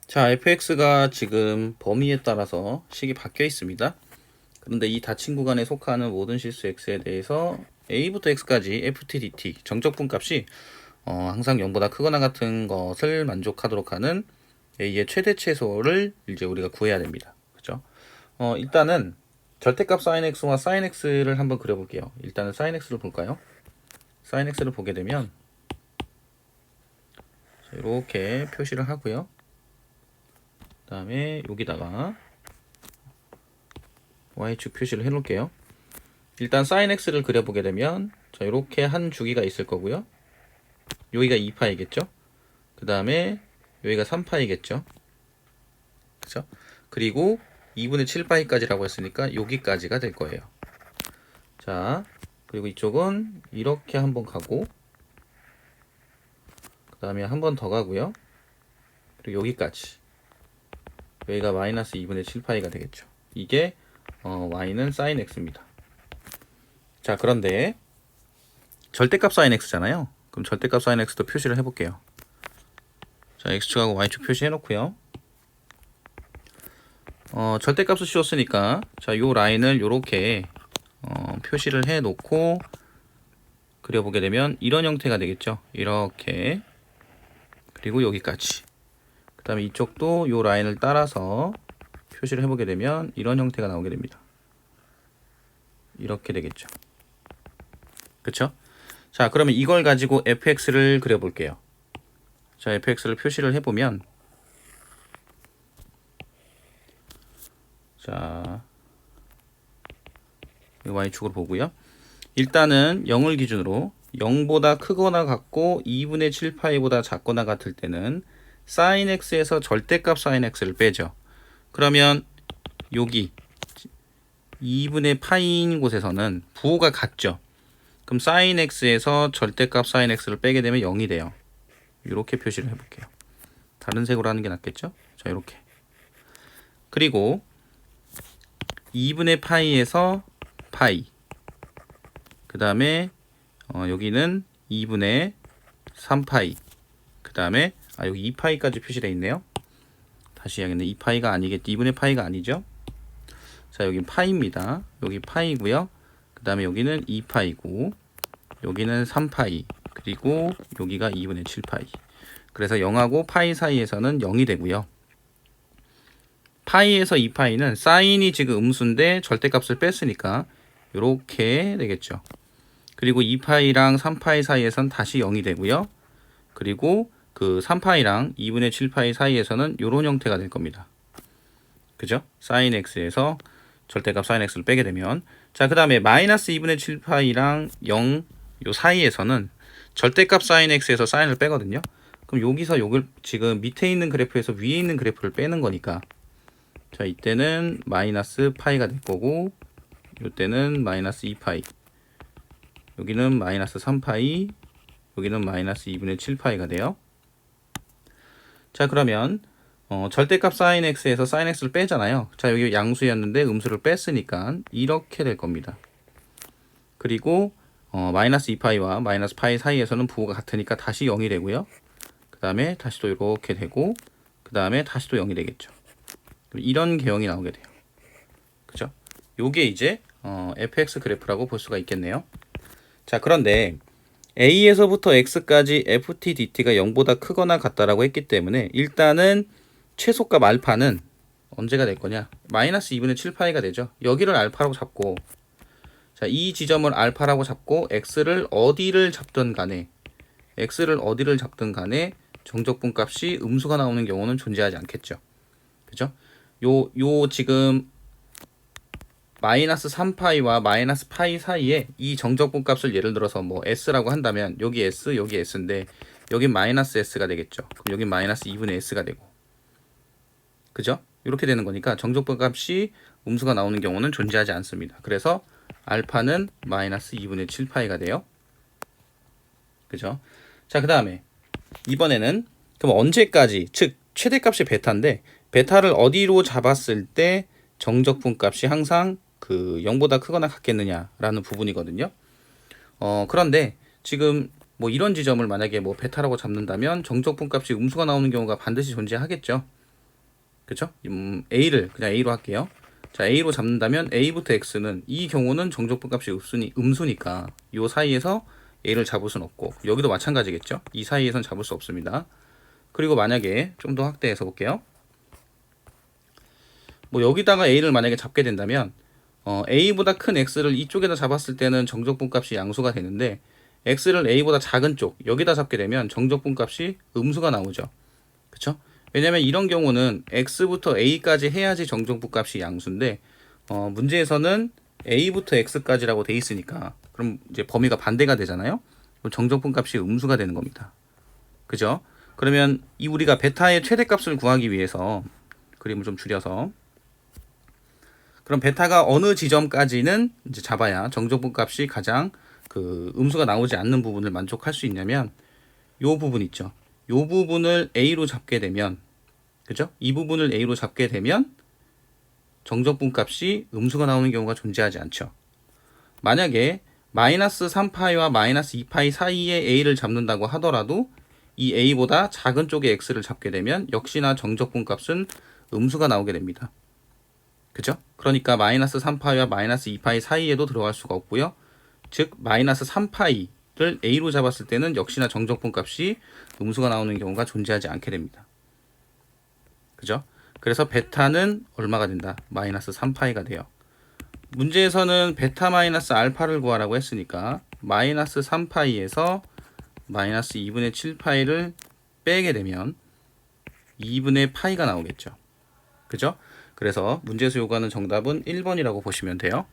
자, fx가 지금 범위에 따라서 식이 바뀌어 있습니다. 그런데 이 닫힌 구간에 속하는 모든 실수 x에 대해서 a부터 x까지 ft dt 정적분 값이 항상 0보다 크거나 같은 것을 만족하도록 하는 a의 최대 최소를 이제 우리가 구해야 됩니다. 그죠? 일단은 절대값 sin x와 sin x를 한번 그려볼게요. 일단은 sin x를 볼까요? sin x를 보게 되면 이렇게 표시를 하고요. 그 다음에 여기다가 y축 표시를 해 놓을게요. 일단 sin x를 그려보게 되면 자, 이렇게 한 주기가 있을 거고요. 여기가 2파이겠죠. 그 다음에 여기가 3파이겠죠. 그죠? 그리고 2분의 7파이까지라고 했으니까 여기까지가 될 거예요. 자, 그리고 이쪽은 이렇게 한번 가고 그 다음에 한 번 더 가고요. 그리고 여기까지 여기가 마이너스 2분의 7파이가 되겠죠. 이게 y는 sin x입니다. 자, 그런데 절대값 sin x잖아요. 그럼 절대값 sin x도 표시를 해볼게요. 자, x축하고 y축 표시해 놓고요. 절대값을 씌웠으니까 자, 요 라인을 요렇게 표시를 해 놓고 그려보게 되면 이런 형태가 되겠죠. 이렇게. 그리고 여기까지. 그 다음에 이쪽도 요 라인을 따라서 표시를 해보게 되면 이런 형태가 나오게 됩니다. 이렇게 되겠죠. 그쵸? 자, 그러면 이걸 가지고 fx를 그려볼게요. 자, fx를 표시를 해보면 자, y축으로 보고요. 일단은 0을 기준으로 0보다 크거나 같고 2분의 7파이보다 작거나 같을 때는 sin x에서 절대값 sin x를 빼죠. 그러면 여기 2분의 파이인 곳에서는 부호가 같죠. 그럼 sin x에서 절대값 sin x를 빼게 되면 0이 돼요. 이렇게 표시를 해볼게요. 다른 색으로 하는 게 낫겠죠? 자, 이렇게. 그리고 2분의 파이에서 파이. 그 다음에 여기는 2분의 3파이. 그 다음에 여기 2파이까지 표시되어 있네요. 다시 해야겠네. 2파이가 아니겠지. 2분의 파이가 아니죠. 자, 여기 파이입니다. 여기 파이고요. 그 다음에 여기는 2파이고 여기는 3파이. 그리고 여기가 2분의 7파이. 그래서 0하고 파이 사이에서는 0이 되고요. 파이에서 2파이는 사인이 지금 음수인데 절대값을 뺐으니까 이렇게 되겠죠. 그리고 2파이랑 3파이 사이에서는 다시 0이 되고요. 그리고 그 3파이랑 2분의 7파이 사이에서는 이런 형태가 될 겁니다. 그죠? sin x에서 절대값 sin x를 빼게 되면 자, 그 다음에 마이너스 2분의 7파이랑 0 요 사이에서는 절대값 sin x에서 sin을 빼거든요. 그럼 여기서 요걸 지금 밑에 있는 그래프에서 위에 있는 그래프를 빼는 거니까 자, 이때는 마이너스 파이가 될 거고 이때는 마이너스 2파이 여기는 마이너스 3파이 여기는 마이너스 2분의 7파이가 돼요. 자, 그러면 절대값 sin x에서 sin x를 빼잖아요. 자, 여기 양수였는데 음수를 뺐으니까 이렇게 될 겁니다. 그리고 마이너스 2파이와 마이너스 파이 사이에서는 부호가 같으니까 다시 0이 되고요. 그 다음에 다시 또 이렇게 되고 그 다음에 다시 또 0이 되겠죠. 이런 개형이 나오게 돼요. 그죠? 요게 이제 fx 그래프라고 볼 수가 있겠네요. 자, 그런데 a에서부터 x까지 ft dt가 0보다 크거나 같다라고 했기 때문에 일단은 최소값 알파는 언제가 될 거냐? 마이너스 2분의 7파이가 되죠. 여기를 알파라고 잡고 자, 이 지점을 알파라고 잡고 x를 어디를 잡든 간에 정적분 값이 음수가 나오는 경우는 존재하지 않겠죠. 그죠? 요 지금 마이너스 3파이와 마이너스 파이 사이에 이 정적분 값을 예를 들어서 뭐 s라고 한다면 여기 s 여기 s인데 여기 마이너스 s가 되겠죠. 그럼 여기 마이너스 2분의 s가 되고 그죠? 이렇게 되는 거니까 정적분 값이 음수가 나오는 경우는 존재하지 않습니다. 그래서 알파는 마이너스 2분의 7파이가 돼요. 그죠? 자, 그 다음에 이번에는 그럼 언제까지 즉 최대값이 베타인데 베타를 어디로 잡았을 때 정적분 값이 항상 그 0보다 크거나 같겠느냐라는 부분이거든요. 그런데 지금 뭐 이런 지점을 만약에 뭐 베타라고 잡는다면 정적분 값이 음수가 나오는 경우가 반드시 존재하겠죠. 그쵸? A를 그냥 A로 할게요. 자, A로 잡는다면 A부터 X는 이 경우는 정적분값이 음수니까 요 사이에서 A를 잡을 수는 없고, 여기도 마찬가지겠죠? 이 사이에선 잡을 수 없습니다. 그리고 만약에 좀 더 확대해서 볼게요. 뭐 여기다가 A를 만약에 잡게 된다면 A보다 큰 X를 이쪽에다 잡았을 때는 정적분값이 양수가 되는데, X를 A보다 작은 쪽 여기다 잡게 되면 정적분값이 음수가 나오죠. 그쵸? 왜냐면 이런 경우는 X부터 A까지 해야지 정적분값이 양수인데, 문제에서는 A부터 X까지라고 돼 있으니까 그럼 이제 범위가 반대가 되잖아요. 그럼 정적분값이 음수가 되는 겁니다. 그죠? 그러면 이 우리가 베타의 최대값을 구하기 위해서 그림을 좀 줄여서, 그럼 베타가 어느 지점까지는 이제 잡아야 정적분값이 가장 그 음수가 나오지 않는 부분을 만족할 수 있냐면, 요 부분 있죠. 요 부분을 A로 잡게 되면, 그죠? 이 부분을 A로 잡게 되면 정적분값이 음수가 나오는 경우가 존재하지 않죠. 만약에 마이너스 3파이와 마이너스 2파이 사이에 A를 잡는다고 하더라도 이 A보다 작은 쪽의 X를 잡게 되면 역시나 정적분값은 음수가 나오게 됩니다. 그죠? 그러니까 마이너스 3파이와 마이너스 2파이 사이에도 들어갈 수가 없고요. 즉 마이너스 3파이를 A로 잡았을 때는 역시나 정적분값이 음수가 나오는 경우가 존재하지 않게 됩니다. 그죠? 그래서 베타는 얼마가 된다? 마이너스 3파이가 돼요. 문제에서는 베타 마이너스 알파를 구하라고 했으니까 마이너스 3파이에서 마이너스 2분의 7파이를 빼게 되면 2분의 파이가 나오겠죠. 그죠? 그래서 문제에서 요구하는 정답은 1번이라고 보시면 돼요.